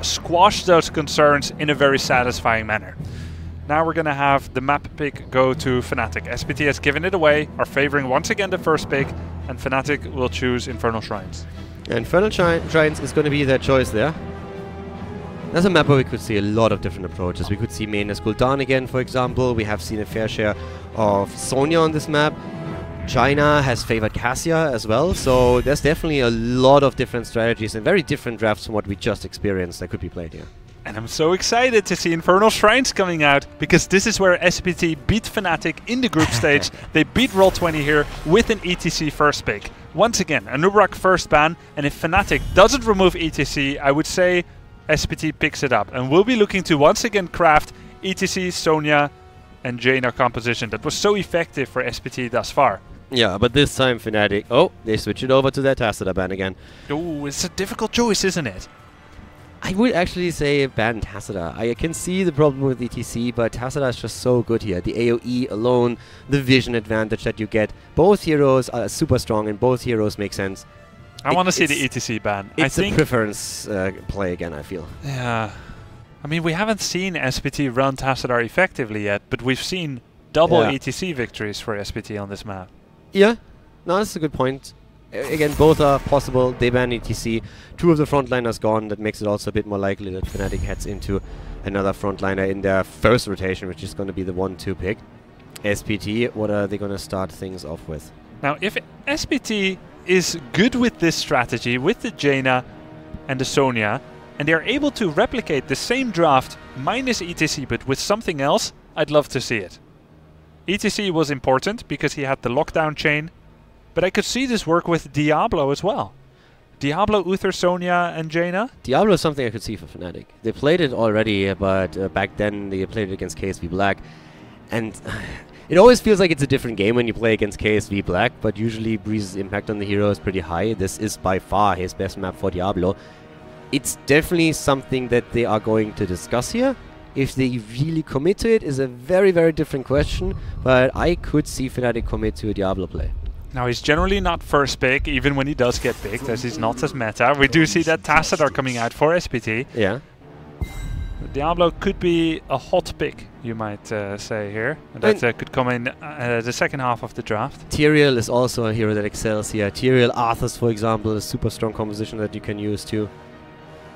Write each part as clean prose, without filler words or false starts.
squashed those concerns in a very satisfying manner. Now we're going to have the map pick go to Fnatic. SPT has given it away, are favoring once again the first pick, and Fnatic will choose Infernal Shrines. Infernal Shrines is going to be their choice there. That's a map where we could see a lot of different approaches. We could see main as Gul'dan again, for example. We have seen a fair share of Sonya on this map. China has favored Cassia as well, so there's definitely a lot of different strategies and very different drafts from what we just experienced that could be played here. And I'm so excited to see Infernal Shrines coming out, because this is where SPT beat Fnatic in the group stage. They beat Roll20 here with an ETC first pick. Once again, a Nubrak first ban, and if Fnatic doesn't remove ETC, I would say SPT picks it up. And we'll be looking to once again craft ETC, Sonya, and Jaina composition that was so effective for SPT thus far. Yeah, but this time Fnatic, oh, they switch it over to their Tacita ban again. Oh, it's a difficult choice, isn't it? I would actually say ban Tacita. I can see the problem with ETC, but Tacita is just so good here. The AoE alone, the vision advantage that you get. Both heroes are super strong and both heroes make sense. I want to see the ETC ban. It's a preference play again, I feel. Yeah. I mean, we haven't seen SPT run Tacita effectively yet, but we've seen double ETC victories for SPT on this map. Yeah, no, that's a good point. Again, both are possible. They ban ETC. Two of the frontliners gone. That makes it also a bit more likely that Fnatic heads into another frontliner in their first rotation, which is going to be the 1-2 pick. SPT, what are they going to start things off with? Now, if SPT is good with this strategy, with the Jaina and the Sonya, and they're able to replicate the same draft minus ETC but with something else, I'd love to see it. ETC was important because he had the lockdown chain, but I could see this work with Diablo as well. Diablo, Uther, Sonya, and Jaina? Diablo is something I could see for Fnatic. They played it already, but back then they played it against KSV Black. And it always feels like it's a different game when you play against KSV Black, but usually Breeze's impact on the hero is pretty high. This is by far his best map for Diablo. It's definitely something that they are going to discuss here. If they really commit to it is a very, very different question, but I could see Fnatic commit to a Diablo play. Now, he's generally not first pick, even when he does get picked, as he's not as meta. We do see that Tacita coming out for SPT. Yeah. Diablo could be a hot pick, you might say here. And that could come in the second half of the draft. Tyrael is also a hero that excels here. Tyrael, Arthas, for example, is a super strong composition that you can use too.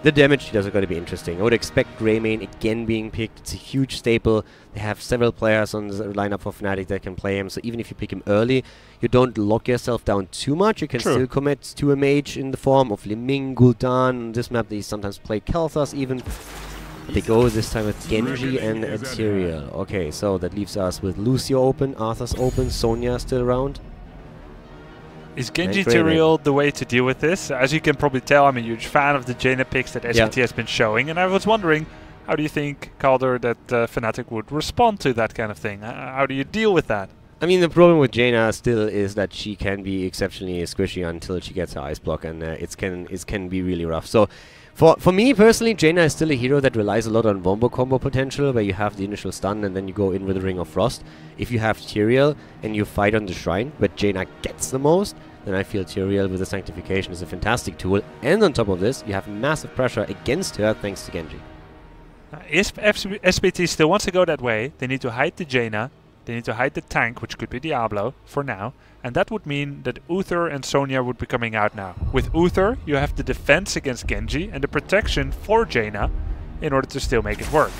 The damage dealers are going to be interesting. I would expect Greymane again being picked. It's a huge staple. They have several players on the lineup for Fnatic that can play him. So even if you pick him early, you don't lock yourself down too much. You can still commit to a mage in the form of Liming, Gul'dan. On this map, they sometimes play Kel'Thas even. They go this time with Genji and Tyrael. Okay, so that leaves us with Lucio open, Arthas open, Sonya still around. Is Genji Tyrael the way to deal with this? As you can probably tell, I'm a huge fan of the Jaina picks that SPT has been showing, and I was wondering, how do you think, Calder, that Fnatic would respond to that kind of thing? How do you deal with that? I mean, the problem with Jaina still is that she can be exceptionally squishy until she gets her ice block, and it can be really rough. So, for me personally, Jaina is still a hero that relies a lot on Wombo combo potential, where you have the initial stun and then you go in with the Ring of Frost. If you have Tyrael and you fight on the Shrine, but Jaina gets the most, then I feel Tyrael with the Sanctification is a fantastic tool. And on top of this, you have massive pressure against her thanks to Genji. If SPT still wants to go that way, they need to hide the Jaina, they need to hide the tank, which could be Diablo, for now. And that would mean that Uther and Sonya would be coming out now. With Uther, you have the defense against Genji and the protection for Jaina in order to still make it work.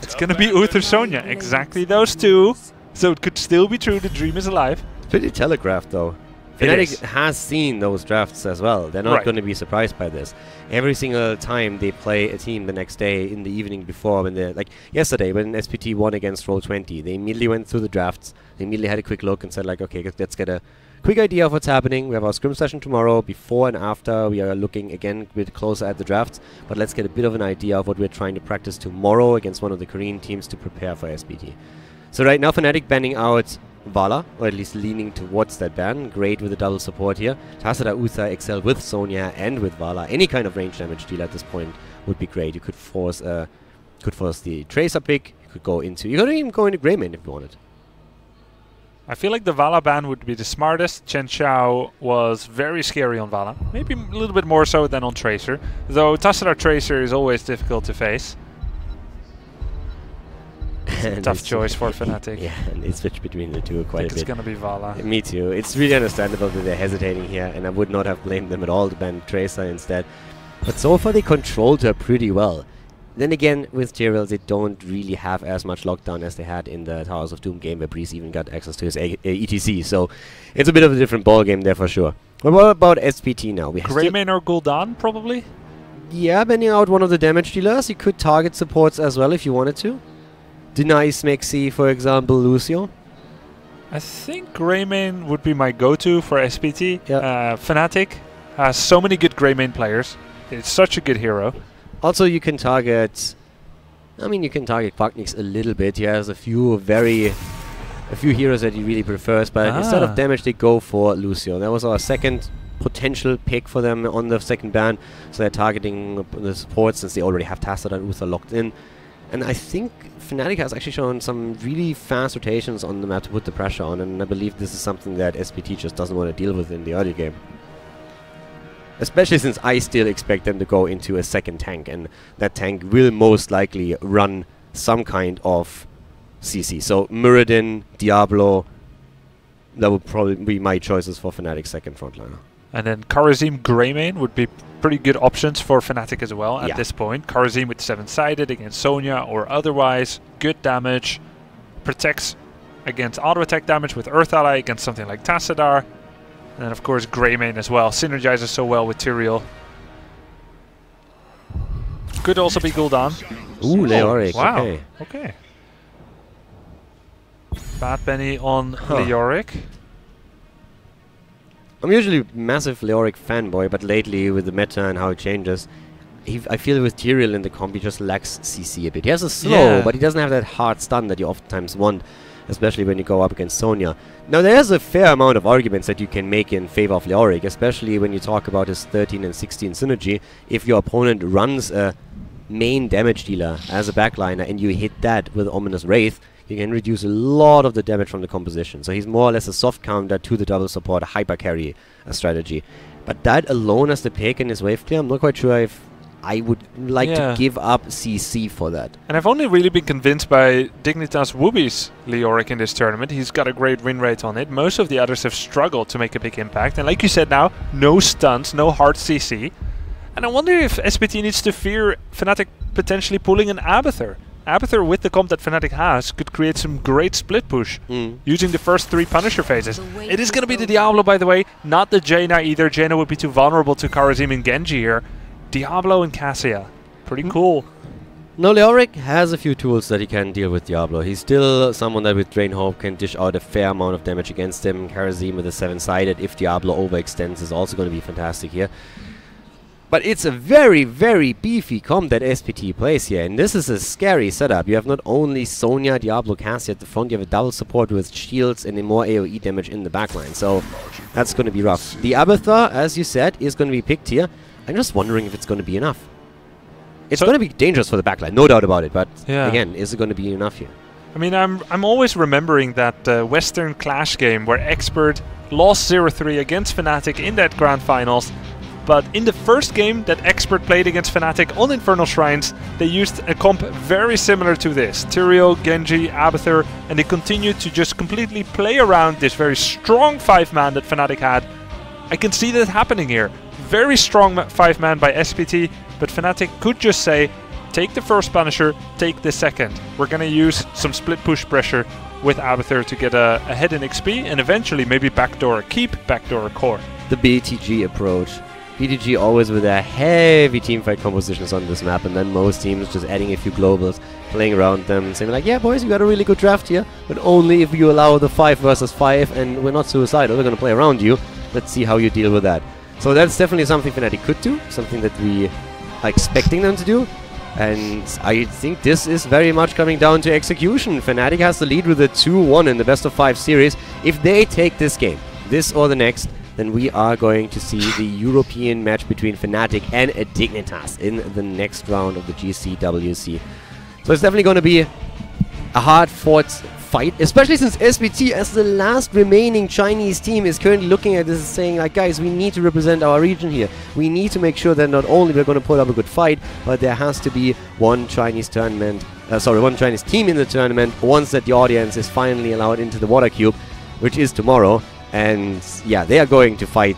It's going to be Uther, Sonya, exactly those two. So it could still be true, the dream is alive. It's pretty telegraphed though. Fnatic has seen those drafts as well. They're not going to be surprised by this. Every single time they play a team the next day in the evening before, when they're like yesterday when SPT won against Roll20, they immediately went through the drafts. They immediately had a quick look and said like, okay, let's get a quick idea of what's happening. We have our scrim session tomorrow. Before and after, we are looking again a bit closer at the drafts, but let's get a bit of an idea of what we're trying to practice tomorrow against one of the Korean teams to prepare for SPT. So right now, Fnatic banning out Vala, or at least leaning towards that ban. Great with the double support here. Tacita, Uther excel with Sonya and with Vala. Any kind of range damage deal at this point would be great. You could force the Tracer pick. You could go into. You could even go into Greymane if you wanted. I feel like the Vala ban would be the smartest. Chen Xiao was very scary on Vala. Maybe a little bit more so than on Tracer. Though Tassadar Tracer is always difficult to face. Tough choice for Fnatic. Yeah, and they switch between the two quite a bit. It's going to be Vala. Me too. It's really understandable that they're hesitating here, and I would not have blamed them at all to ban Tracer instead. But so far they controlled her pretty well. Then again, with Tyrael, they don't really have as much lockdown as they had in the Towers of Doom game, where Breeze even got access to his ETC. So it's a bit of a different ball game there for sure. But what about SPT now? We Greymane or Gul'dan, probably? Yeah, bending out one of the damage dealers. You could target supports as well if you wanted to. Deny Smexy, for example, Lucio. I think Greymane would be my go-to for SPT. Yeah. Fnatic has so many good Greymane players. It's such a good hero. Also, you can target... I mean, you can target Quacknix a little bit. He has a few heroes that he really prefers, but instead of damage, they go for Lucio. That was our second potential pick for them on the second ban. So they're targeting the supports since they already have Tassadar and Uther locked in. And I think Fnatic has actually shown some really fast rotations on the map to put the pressure on, and I believe this is something that SPT just doesn't want to deal with in the early game. Especially since I still expect them to go into a second tank, and that tank will most likely run some kind of CC. So Muradin, Diablo, that would probably be my choices for Fnatic's second frontliner. And then Kharazim Greymane would be pretty good options for Fnatic as well at this point. Kharazim with 7-sided against Sonya or otherwise. Good damage. Protects against auto-attack damage with Earth Ally against something like Tassadar. And then of course Greymane as well. Synergizes so well with Tyrael. Could also be Gul'dan. Ooh, Leoric. Wow. Okay. Okay. Bad Benny on Leoric. I'm usually a massive Leoric fanboy, but lately with the meta and how it changes, I feel with Tyrael in the comp he just lacks CC a bit. He has a slow, but he doesn't have that hard stun that you oftentimes want, especially when you go up against Sonya. Now there's a fair amount of arguments that you can make in favor of Leoric, especially when you talk about his 13 and 16 synergy. If your opponent runs a main damage dealer as a backliner and you hit that with Ominous Wraith, you can reduce a lot of the damage from the composition. So he's more or less a soft counter to the double support, hyper carry strategy. But that alone as the pick in his wave clear, I'm not quite sure if I would like to give up CC for that. And I've only really been convinced by Dignitas Wooby's Leoric in this tournament. He's got a great win rate on it. Most of the others have struggled to make a big impact. And like you said now, no stuns, no hard CC. And I wonder if SPT needs to fear Fnatic potentially pulling an Abathur. Abathur, with the comp that Fnatic has, could create some great split push using the first 3 Punisher phases. It is going to be the Diablo, by the way, not the Jaina either. Jaina would be too vulnerable to Kharazim and Genji here. Diablo and Cassia. Pretty cool. No, Leoric has a few tools that he can deal with Diablo. He's still someone that with Drain Hope can dish out a fair amount of damage against him. Kharazim with a 7-sided, if Diablo overextends, is also going to be fantastic here. But it's a very, very beefy comp that SPT plays here, and this is a scary setup. You have not only Sonya, Diablo, Cassia at the front, you have a double support with shields and more AoE damage in the backline, so that's going to be rough. The Abathur, as you said, is going to be picked here. I'm just wondering if it's going to be enough. It's going to be dangerous for the backline, no doubt about it, but again, is it going to be enough here? I mean, I'm always remembering that Western Clash game where Expert lost 0-3 against Fnatic in that Grand Finals. But in the first game that Expert played against Fnatic on Infernal Shrines, they used a comp very similar to this. Tyrael, Genji, Abathur, and they continued to just completely play around this very strong 5-man that Fnatic had. I can see that happening here. Very strong 5-man by SPT, but Fnatic could just say, take the first Punisher, take the second. We're going to use some split push pressure with Abathur to get ahead in XP, and eventually maybe backdoor a keep, backdoor a core. The BTG approach. BTG always with their heavy teamfight compositions on this map, and then most teams just adding a few globals, playing around them, saying like, yeah boys, we got a really good draft here, but only if you allow the 5 versus 5 and we're not suicidal, we're going to play around you. Let's see how you deal with that. So that's definitely something Fnatic could do, something that we are expecting them to do. And I think this is very much coming down to execution. Fnatic has the lead with a 2-1 in the best of 5 series. If they take this game, this or the next, then we are going to see the European match between Fnatic and Dignitas in the next round of the GCWC. So it's definitely going to be a hard-fought fight, especially since SPT, as the last remaining Chinese team, is currently looking at this and saying, like, guys, we need to represent our region here. We need to make sure that not only we're going to put up a good fight, but there has to be one Chinese team in the tournament once that the audience is finally allowed into the water cube, which is tomorrow. And yeah, they are going to fight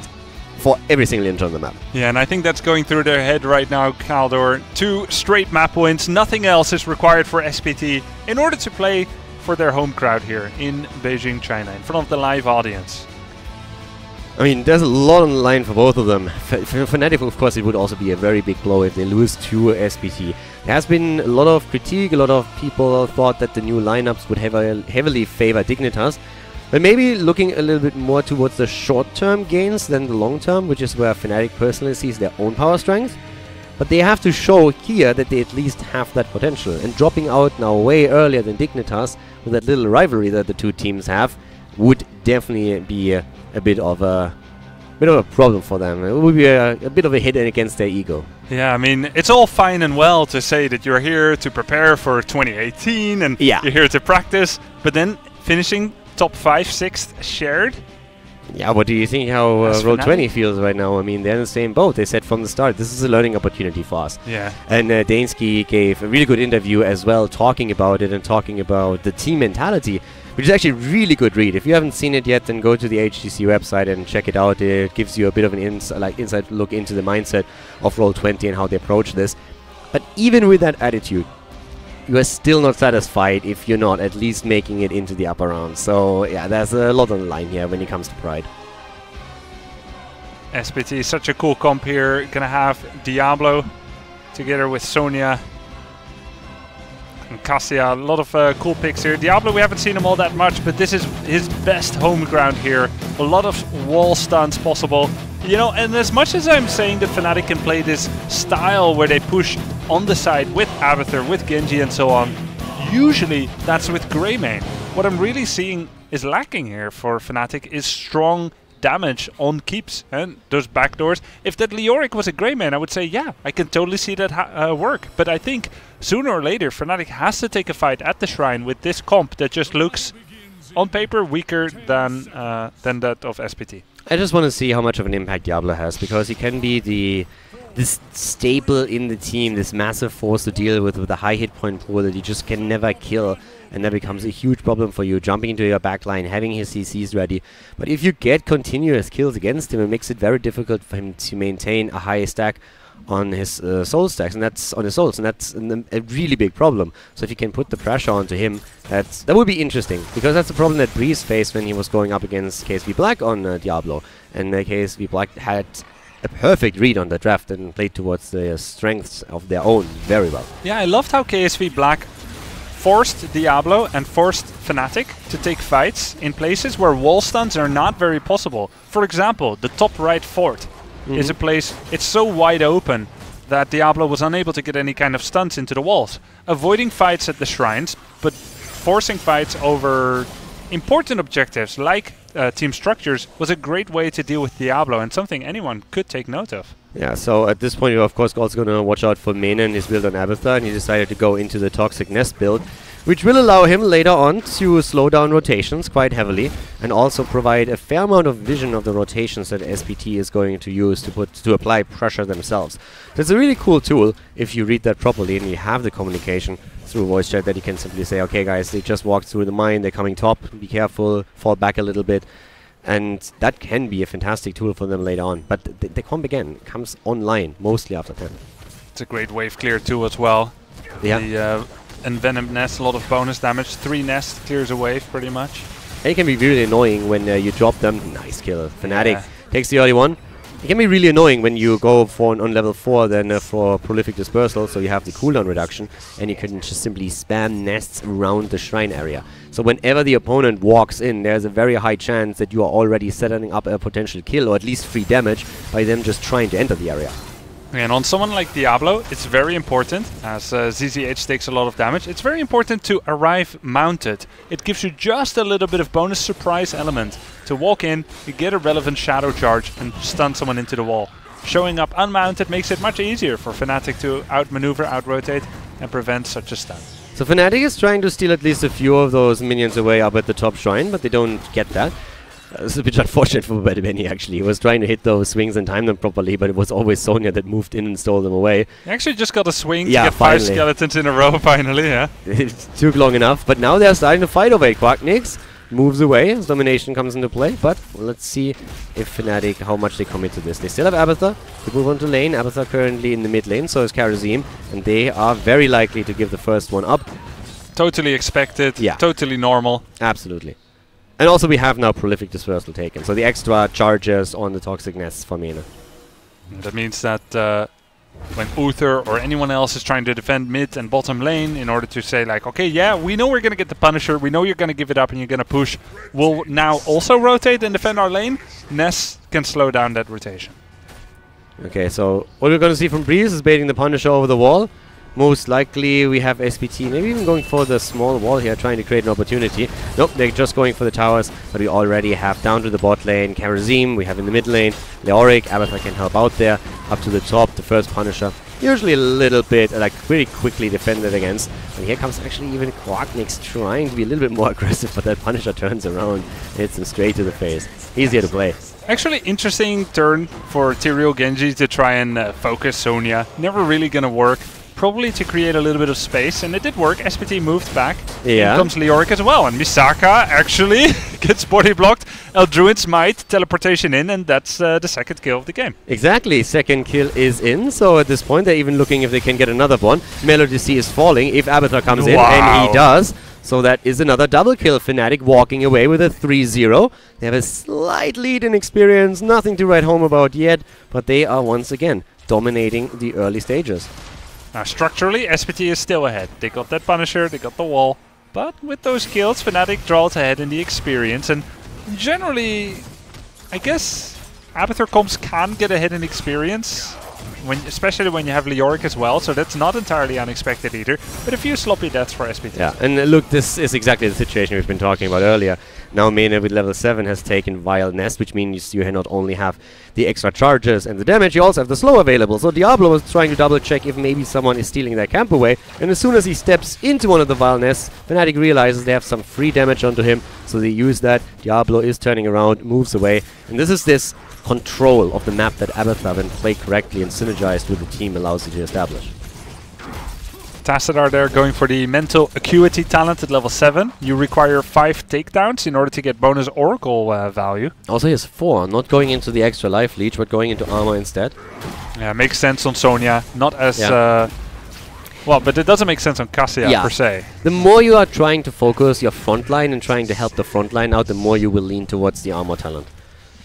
for every single inch on the map. Yeah, and I think that's going through their head right now, Kaldor. 2 straight map wins, nothing else is required for SPT in order to play for their home crowd here in Beijing, China, in front of the live audience. I mean, there's a lot on the line for both of them. For Fnatic, of course, it would also be a very big blow if they lose to SPT. There has been a lot of critique, a lot of people thought that the new lineups would heavily favor Dignitas. But maybe looking a little bit more towards the short-term gains than the long-term, which is where Fnatic personally sees their own power strength. But they have to show here that they at least have that potential. And dropping out now way earlier than Dignitas, with that little rivalry that the two teams have, would definitely be a bit of a problem for them. It would be a bit of a hit against their ego. Yeah, I mean, it's all fine and well to say that you're here to prepare for 2018 and you're here to practice, but then finishing top 5, 6th shared? Yeah, what do you think how Roll20 feels right now? I mean, they're in the same boat. They said from the start, this is a learning opportunity for us. Yeah. And Dansky gave a really good interview as well, talking about it and talking about the team mentality, which is actually a really good read. If you haven't seen it yet, then go to the HGC website and check it out. It gives you a bit of an inside look into the mindset of Roll20 and how they approach this. But even with that attitude, you are still not satisfied if you're not at least making it into the upper round. So yeah, there's a lot on the line here when it comes to pride. SPT is such a cool comp here. Gonna have Diablo together with Sonya and Cassia. A lot of cool picks here. Diablo, we haven't seen him all that much, but this is his best home ground here. A lot of wall stunts possible. You know, and as much as I'm saying that Fnatic can play this style where they push on the side with Abathur, with Genji and so on, usually that's with Greymane. What I'm really seeing is lacking here for Fnatic is strong damage on keeps and those backdoors. If that Leoric was a Greymane, I would say, yeah, I can totally see that work. But I think sooner or later, Fnatic has to take a fight at the Shrine with this comp that just looks, on paper, weaker than that of SPT. I just want to see how much of an impact Diablo has, because he can be this staple in the team, this massive force to deal with a high hit point pool that you just can never kill, and that becomes a huge problem for you, jumping into your backline, having his CCs ready. But if you get continuous kills against him, it makes it very difficult for him to maintain a high stack on his soul stacks, and that's on his souls, and that's a really big problem. So if you can put the pressure onto him, that would be interesting, because that's the problem that Breeze faced when he was going up against KSV Black on Diablo, and KSV Black had a perfect read on the draft and played towards the strengths of their own very well. Yeah, I loved how KSV Black forced Diablo and forced Fnatic to take fights in places where wall stuns are not very possible. For example, the top right fort is a place, it's so wide open that Diablo was unable to get any kind of stunts into the walls. Avoiding fights at the shrines, but forcing fights over important objectives like team structures was a great way to deal with Diablo, and something anyone could take note of. Yeah, so at this point you're of course also going to watch out for Mena and his build on Abathur, and he decided to go into the Toxic Nest build, which will allow him later on to slow down rotations quite heavily and also provide a fair amount of vision of the rotations that SPT is going to use to apply pressure themselves. That's a really cool tool if you read that properly and you have the communication through voice chat that you can simply say, okay guys, they just walked through the mine, they're coming top, be careful, fall back a little bit. And that can be a fantastic tool for them later on. But the comp again comes online mostly after 10. It's a great wave clear too as well. Yeah. The Envenomed Nest, a lot of bonus damage. 3 nests clears a wave pretty much. And it can be really annoying when you drop them. Nice kill. Fnatic takes the early one. It can be really annoying when you go for on level 4 then for Prolific Dispersal, so you have the cooldown reduction and you can just simply spam nests around the shrine area. So whenever the opponent walks in, there's a very high chance that you are already setting up a potential kill or at least free damage by them just trying to enter the area. And on someone like Diablo, it's very important, as ZZH takes a lot of damage, it's very important to arrive mounted. It gives you just a little bit of bonus surprise element to walk in, you get a relevant shadow charge and stun someone into the wall. Showing up unmounted makes it much easier for Fnatic to outmaneuver, outrotate and prevent such a stun. So Fnatic is trying to steal at least a few of those minions away up at the top shrine, but they don't get that. It's a bit unfortunate for Benny, actually. He was trying to hit those swings and time them properly, but it was always Sonya that moved in and stole them away. He actually just got a swing to get 5 skeletons in a row, finally, yeah. It took long enough, but now they're starting to fight over it. Quacknix moves away as domination comes into play, but let's see if Fnatic, how much they commit to this. They still have Abathur to move on to lane. Abathur currently in the mid lane, so is Karazim, and they are very likely to give the first one up. Totally expected, totally normal. Absolutely. And also we have now Prolific Dispersal taken, so the extra charges on the Toxic Nests for Mena. That means that when Uther or anyone else is trying to defend mid and bottom lane in order to say like, okay, yeah, we know we're going to get the Punisher, we know you're going to give it up and you're going to push, we'll now also rotate and defend our lane, Ness can slow down that rotation. Okay, so what we're going to see from Breeze is baiting the Punisher over the wall. Most likely we have SPT maybe even going for the small wall here, trying to create an opportunity. Nope, they're just going for the towers, but we already have down to the bot lane Karazim, we have in the mid lane Leoric, Abathur can help out there, up to the top, the first Punisher. Usually a little bit, like, pretty quickly defended against. And here comes actually even Quacknix trying to be a little bit more aggressive, but that Punisher turns around and hits him straight to the face. Easier to play. Actually, interesting turn for Tyrael Genji to try and focus Sonya. Never really gonna work. Probably to create a little bit of space, and it did work. SPT moved back. Yeah. In comes Leoric as well, and Misaka actually gets body blocked. Eldruid's Might, teleportation in, and that's the second kill of the game. Exactly, second kill is in, so at this point they're even looking if they can get another one. Melody C is falling if Abathur comes in, and he does. So that is another double kill. Fnatic walking away with a 3-0. They have a slight lead in experience, nothing to write home about yet, but they are once again dominating the early stages. Now, structurally, SPT is still ahead. They got that Punisher, they got the wall. But with those kills, Fnatic draws ahead in the experience. And generally, I guess Abathur comps can get ahead in experience, especially when you have Leoric as well. So that's not entirely unexpected either. But a few sloppy deaths for SPT. Yeah, and look, this is exactly the situation we've been talking about earlier. Now Mena with level 7 has taken Vile Nest, which means you not only have the extra charges and the damage, you also have the slow available. So Diablo was trying to double check if maybe someone is stealing their camp away, and as soon as he steps into one of the Vile Nests, Fnatic realizes they have some free damage onto him, so they use that. Diablo is turning around, moves away, and this control of the map that Abathur, when played correctly and synergized with the team, allows you to establish. Tassadar there going for the mental acuity talent at level 7. You require 5 takedowns in order to get bonus oracle value. Also he has 4, not going into the extra life leech, but going into armor instead. Yeah, makes sense on Sonya. Not as... well, but it doesn't make sense on Cassia per se. The more you are trying to focus your front line and trying to help the front line out, the more you will lean towards the armor talent.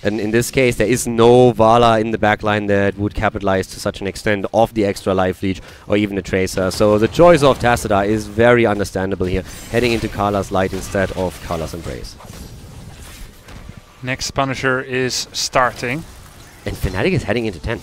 And in this case, there is no Vala in the backline that would capitalize to such an extent of the extra life leech or even a Tracer. So the choice of Tassadar is very understandable here, heading into Karla's Light instead of Karla's Embrace. Next Punisher is starting. And Fnatic is heading into 10.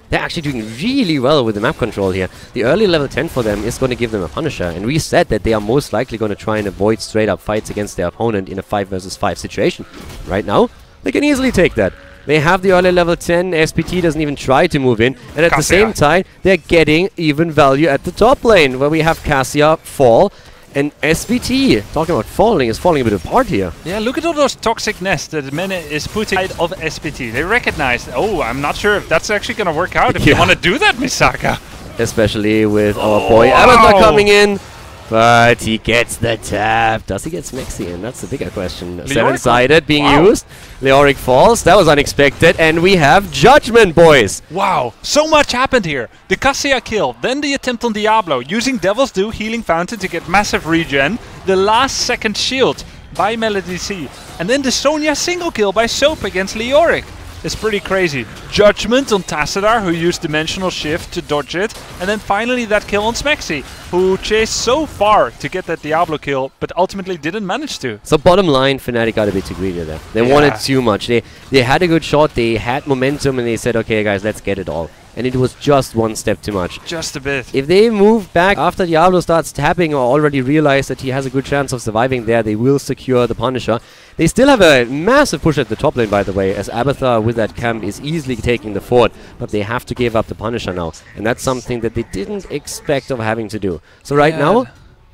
They're actually doing really well with the map control here. The early level 10 for them is going to give them a Punisher. And we said that they are most likely going to try and avoid straight up fights against their opponent in a 5 versus 5 situation. Right now, they can easily take that. They have the early level 10, SPT doesn't even try to move in, and at the same time, they're getting even value at the top lane, where we have Cassia fall, and SPT, talking about falling, is falling a bit apart here. Yeah, look at all those toxic nests that Mena is putting out of SPT. They recognize, oh, I'm not sure if that's actually going to work out, if you want to do that, Misaka. Especially with our boy Abathur coming in. But he gets the tap. Does he get Smexy in? That's the bigger question. 7-sided being used. Leoric falls. That was unexpected. And we have Judgment, boys. Wow. So much happened here. The Cassia kill. Then the attempt on Diablo. Using Devil's Dew Healing Fountain to get massive regen. The last second shield by Melody C. And then the Sonya single kill by Soap against Leoric. It's pretty crazy. Judgment on Tassadar, who used Dimensional Shift to dodge it. And then finally that kill on Smexy, who chased so far to get that Diablo kill, but ultimately didn't manage to. So bottom line, Fnatic got a bit too greedy there. They wanted too much. They had a good shot, they had momentum, and they said, okay guys, let's get it all. And it was just one step too much. Just a bit. If they move back after Diablo starts tapping or already realize that he has a good chance of surviving there, they will secure the Punisher. They still have a massive push at the top lane, by the way, as Abathur with that camp is easily taking the fort, but they have to give up the Punisher now. And that's something that they didn't expect of having to do. So right now,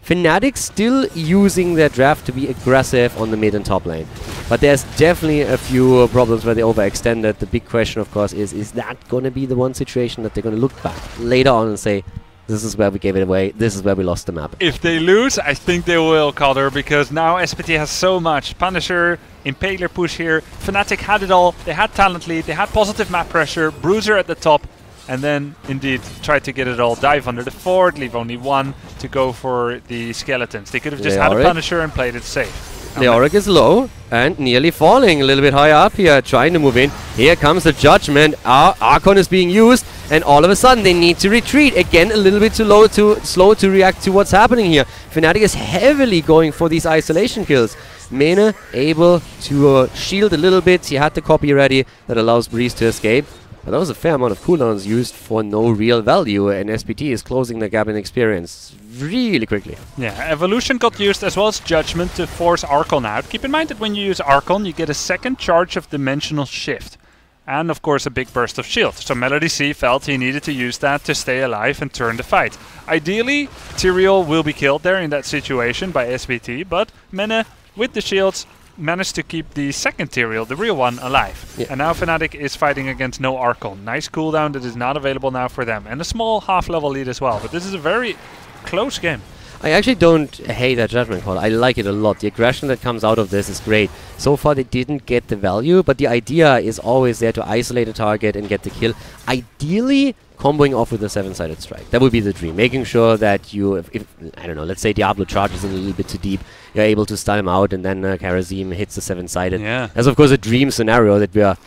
Fnatic still using their draft to be aggressive on the mid and top lane. But there's definitely a few problems where they overextended. The big question, of course, is that going to be the one situation that they're going to look back later on and say, this is where we gave it away, this is where we lost the map? If they lose, I think they will, Calder, because now SPT has so much. Punisher, Impaler push here. Fnatic had it all. They had talent lead, they had positive map pressure, Bruiser at the top, and then indeed tried to get it all. Dive under the fort, leave only one to go for the skeletons. They could have just had a Punisher and played it safe. The Auric is low and nearly falling a little bit higher up here, trying to move in. Here comes the Judgment. Archon is being used, and all of a sudden they need to retreat. Again, a little bit too slow to react to what's happening here. Fnatic is heavily going for these isolation kills. Mena able to shield a little bit. He had the copy ready that allows Breeze to escape. But that was a fair amount of cooldowns used for no real value, and SPT is closing the gap in experience really quickly. Yeah, Evolution got used as well as Judgment to force Archon out. Keep in mind that when you use Archon, you get a second charge of Dimensional Shift. And of course a big burst of shield. So Melody C felt he needed to use that to stay alive and turn the fight. Ideally, Tyrael will be killed there in that situation by SPT, but Mena, with the shields, managed to keep the second Tyrael, the real one, alive. Yeah. And now Fnatic is fighting against no Archon. Nice cooldown that is not available now for them. And a small half-level lead as well. But this is a very close game. I actually don't hate that Judgment call. I like it a lot. The aggression that comes out of this is great. So far they didn't get the value, but the idea is always there to isolate a target and get the kill. Ideally, comboing off with a 7-sided strike. That would be the dream. Making sure that you, if I don't know, let's say Diablo charges in a little bit too deep, you're able to stun him out, and then Karazim hits the 7-sided. Yeah. That's of course a dream scenario that we are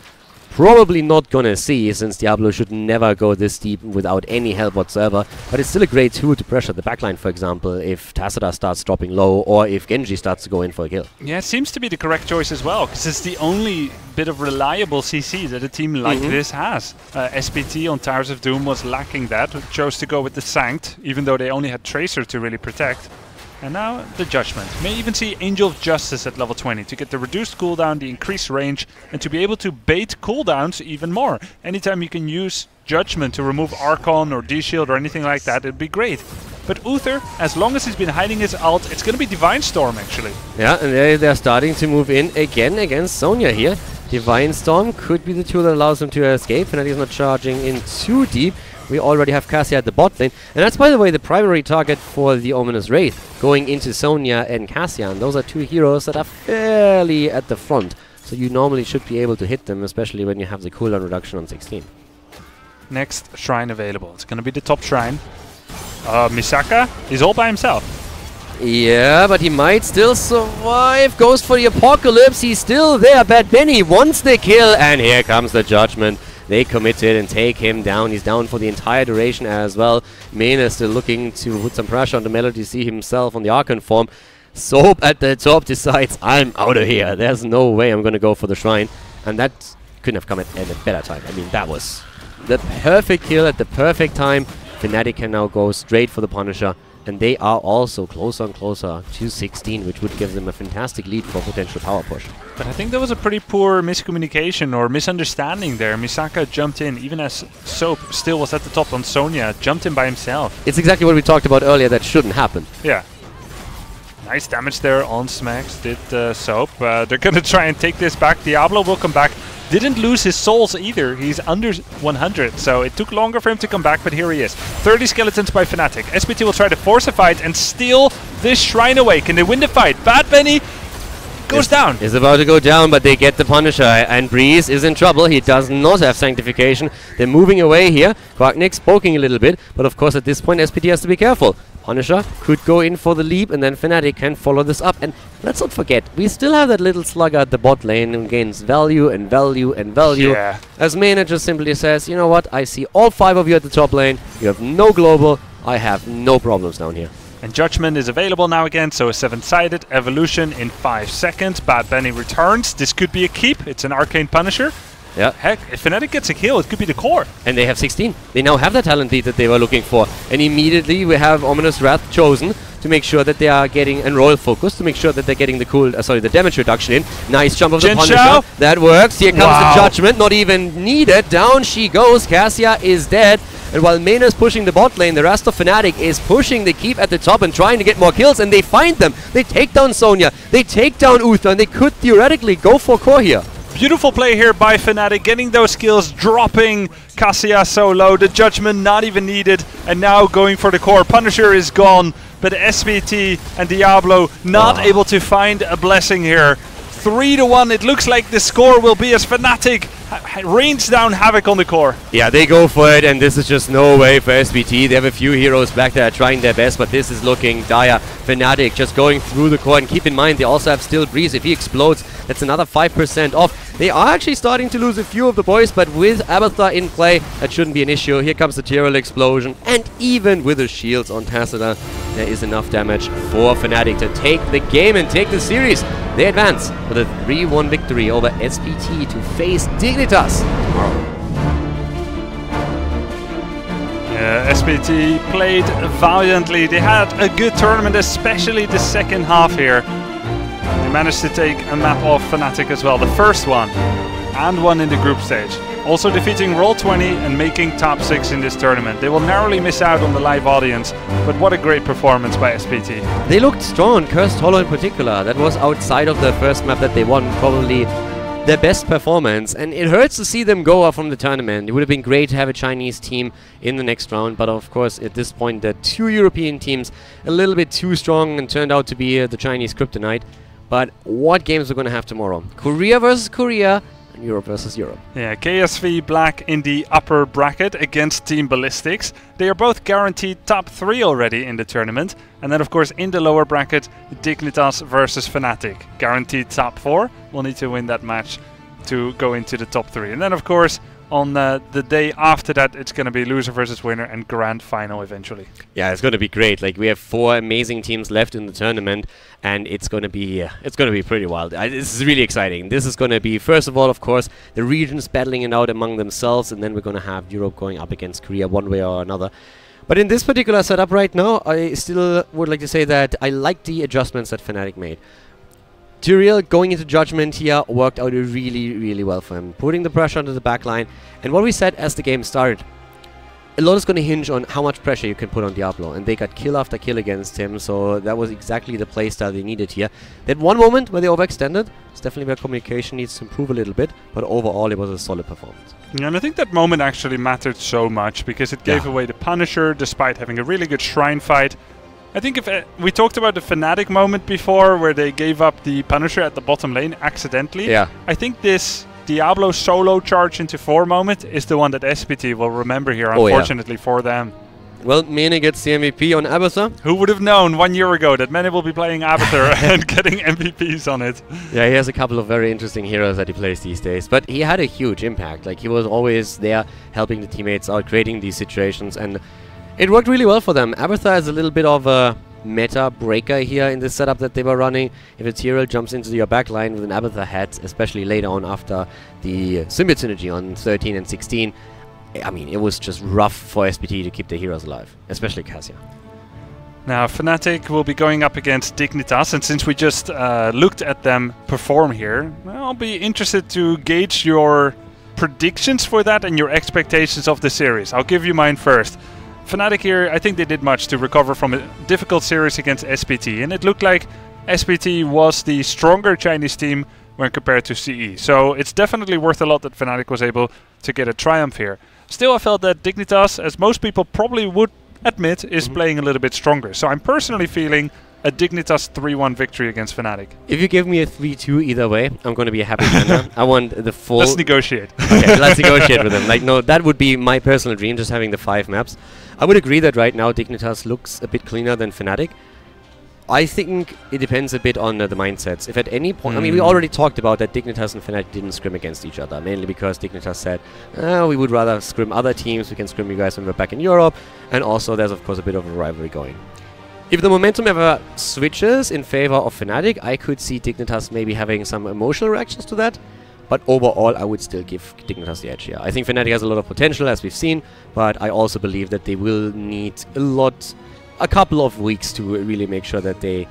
probably not gonna see, since Diablo should never go this deep without any help whatsoever. But it's still a great tool to pressure the backline, for example, if Tassadar starts dropping low or if Genji starts to go in for a kill. Yeah, it seems to be the correct choice as well, because it's the only bit of reliable CC that a team like this has. SPT on Towers of Doom was lacking that, chose to go with the Sanct, even though they only had Tracer to really protect. And now the Judgment. May even see Angel of Justice at level 20 to get the reduced cooldown, the increased range, and to be able to bait cooldowns even more. Anytime you can use Judgment to remove Archon or D-Shield or anything like that, it'd be great. But Uther, as long as he's been hiding his ult, it's going to be Divine Storm actually. Yeah, and they're starting to move in again against Sonya here. Divine Storm could be the tool that allows them to escape. Fnatic is not charging in too deep. We already have Cassia at the bot lane. And that's, by the way, the primary target for the Ominous Wraith, going into Sonya and Cassia. And those are two heroes that are fairly at the front. So you normally should be able to hit them, especially when you have the cooldown reduction on 16. Next shrine available. It's going to be the top shrine. Misaka is all by himself. Yeah, but he might still survive. Goes for the Apocalypse. He's still there. Bad Benny wants the kill. And here comes the Judgment. They committed and take him down. He's down for the entire duration as well. Mena still looking to put some pressure on the Melody C himself on the Archon form. Soap at the top decides, I'm out of here. There's no way I'm going to go for the Shrine. And that couldn't have come at a better time. I mean, that was the perfect kill at the perfect time. Fnatic can now go straight for the Punisher. And they are also closer and closer to 16, which would give them a fantastic lead for potential power push. But I think there was a pretty poor miscommunication or misunderstanding there. Misaka jumped in, even as Soap still was at the top on Sonya, jumped in by himself. It's exactly what we talked about earlier, that shouldn't happen. Yeah. Nice damage there on Smacks, did Soap. They're going to try and take this back. Diablo will come back. Didn't lose his souls either. He's under 100, so it took longer for him to come back, but here he is. 30 skeletons by Fnatic. SPT will try to force a fight and steal this shrine away. Can they win the fight? Bad Benny goes down. Is about to go down, but they get the Punisher, and Breeze is in trouble. He does not have Sanctification. They're moving away here. Quacknick's poking a little bit, but of course at this point SPT has to be careful. Punisher could go in for the leap, and then Fnatic can follow this up. And let's not forget, we still have that little slugger at the bot lane who gains value and value and value. Yeah. As Mena just simply says, you know what, I see all 5 of you at the top lane. You have no global. I have no problems down here. And Judgment is available now again, so a 7-sided Evolution in 5 seconds. Bad Benny returns. This could be a keep. It's an Arcane Punisher. Yeah. Heck, if Fnatic gets a kill, it could be the core. And they have 16. They now have the talent lead that they were looking for. And immediately we have Ominous Wrath chosen to make sure that they are getting, and Royal Focus to make sure that they're getting the the damage reduction in. Nice jump of the Punisher. That works. Here comes the Judgment. Not even needed. Down she goes. Cassia is dead. And while Mena is pushing the bot lane, the rest of Fnatic is pushing the keep at the top and trying to get more kills, and they find them. They take down Sonya, they take down Uther, and they could theoretically go for core here. Beautiful play here by Fnatic, getting those kills, dropping Cassia so low, the judgment not even needed, and now going for the core. Punisher is gone, but SPT and Diablo not able to find a blessing here. 3-1, it looks like the score will be as Fnatic rains down havoc on the core. Yeah, they go for it, and this is just no way for SPT. They have a few heroes back there trying their best, but this is looking dire. Fnatic just going through the core, and keep in mind they also have Still Breeze. If he explodes, that's another 5% off. They are actually starting to lose a few of the boys, but with Abathur in play, that shouldn't be an issue. Here comes the Tyrael explosion, and even with the shields on Tassadar, there is enough damage for Fnatic to take the game and take the series. They advance with a 3-1 victory over SPT to face Dignitas tomorrow. Yeah, SPT played valiantly. They had a good tournament, especially the second half here. They managed to take a map off Fnatic as well, the first one, and one in the group stage. Also defeating Roll20 and making top 6 in this tournament. They will narrowly miss out on the live audience, but what a great performance by SPT. They looked strong, Cursed Hollow in particular. That was outside of the first map that they won, probably their best performance, and it hurts to see them go off from the tournament. It would have been great to have a Chinese team in the next round, but of course at this point the two European teams a little bit too strong and turned out to be the Chinese kryptonite. But what games we're going to have tomorrow? Korea versus Korea, and Europe versus Europe. Yeah, KSV Black in the upper bracket against Team Ballistics. They are both guaranteed top 3 already in the tournament. And then of course in the lower bracket, Dignitas versus Fnatic. Guaranteed top 4. We'll need to win that match to go into the top 3. And then of course on the day after that, it's going to be loser versus winner and grand final eventually. Yeah, it's going to be great. Like, we have 4 amazing teams left in the tournament, and it's going to be pretty wild. This is really exciting. This is going to be, first of all, of course, the regions battling it out among themselves, and then we're going to have Europe going up against Korea one way or another. But in this particular setup right now, I still would like to say that I like the adjustments that Fnatic made. Tyrael going into Judgment here worked out really, really well for him, putting the pressure onto the backline. And what we said as the game started, a lot is going to hinge on how much pressure you can put on Diablo, and they got kill after kill against him, so that was exactly the playstyle they needed here. That one moment where they overextended, it's definitely where communication needs to improve a little bit, but overall it was a solid performance. Yeah, and I think that moment actually mattered so much, because it gave away the Punisher despite having a really good Shrine fight. I think if we talked about the Fnatic moment before, where they gave up the Punisher at the bottom lane accidentally. Yeah. I think this Diablo solo charge into 4 moment is the one that SPT will remember here, unfortunately for them. Well, Mene gets the MVP on Abathur. Who would have known 1 year ago that Mene will be playing Abathur and getting MVPs on it? Yeah, he has a couple of very interesting heroes that he plays these days, but he had a huge impact. Like, he was always there helping the teammates out, creating these situations, and it worked really well for them. Abathur is a little bit of a meta breaker here in this setup that they were running. If a Tyrael jumps into your backline with an Abathur hat, especially later on after the Symbiote synergy on 13 and 16, I mean, it was just rough for SPT to keep their heroes alive, especially Cassia. Now, Fnatic will be going up against Dignitas, and since we just looked at them perform here, I'll be interested to gauge your predictions for that and your expectations of the series. I'll give you mine first. Fnatic here, I think they did much to recover from a difficult series against SPT, and it looked like SPT was the stronger Chinese team when compared to CE. So it's definitely worth a lot that Fnatic was able to get a triumph here. Still, I felt that Dignitas, as most people probably would admit, is playing a little bit stronger. So I'm personally feeling a Dignitas 3-1 victory against Fnatic. If you give me a 3-2 either way, I'm going to be a happy man. I want the full... Let's negotiate. Okay, let's negotiate with them. Like, no, that would be my personal dream, just having the 5 maps. I would agree that right now Dignitas looks a bit cleaner than Fnatic. I think it depends a bit on the mindsets. If at any point... I mean, we already talked about that Dignitas and Fnatic didn't scrim against each other, mainly because Dignitas said, we would rather scrim other teams, we can scrim you guys when we're back in Europe, and also there's of course a bit of a rivalry going. If the momentum ever switches in favor of Fnatic, I could see Dignitas maybe having some emotional reactions to that. But overall, I would still give Dignitas the edge here. I think Fnatic has a lot of potential, as we've seen, but I also believe that they will need a couple of weeks to really make sure that they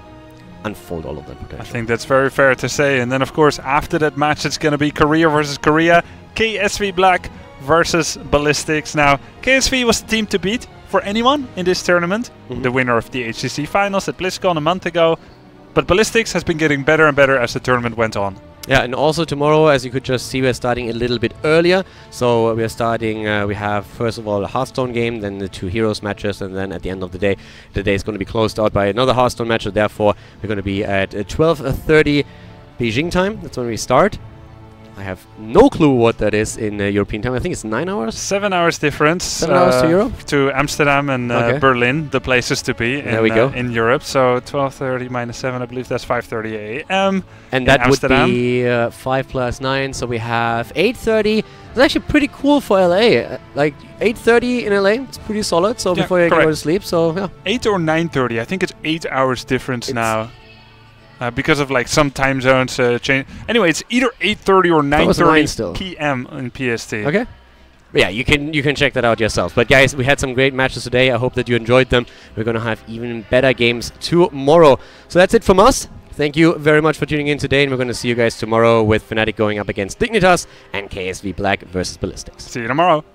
unfold all of that potential. I think that's very fair to say. And then, of course, after that match, it's going to be Korea versus Korea. KSV Black versus Ballistics. Now, KSV was the team to beat for anyone in this tournament. The winner of the HCC finals at BlizzCon a month ago. But Ballistics has been getting better and better as the tournament went on. Yeah, and also tomorrow, as you could just see, we're starting a little bit earlier. So we're starting, we have first of all a Hearthstone game, then the 2 Heroes matches, and then at the end of the day is going to be closed out by another Hearthstone match. So therefore, we're going to be at 12:30 Beijing time. That's when we start. I have no clue what that is in European time. I think it's 9 hours? 7 hours difference. 7 hours to Europe? To Amsterdam and Berlin, the places to be in Europe. So 12:30 minus 7, I believe that's 5:30 a.m. And that would be 5 plus 9, so we have 8:30. It's actually pretty cool for LA. Like 8:30 in LA, it's pretty solid. So before you go to sleep, so yeah. 8 or 9:30. I think it's 8 hours difference now. Because of like some time zones change. Anyway, it's either 8:30 or 9:30 p.m. in PST. Okay. Yeah, you can check that out yourself. But guys, we had some great matches today. I hope that you enjoyed them. We're gonna have even better games tomorrow. So that's it from us. Thank you very much for tuning in today, and we're gonna see you guys tomorrow with Fnatic going up against Dignitas and KSV Black versus Ballistics. See you tomorrow.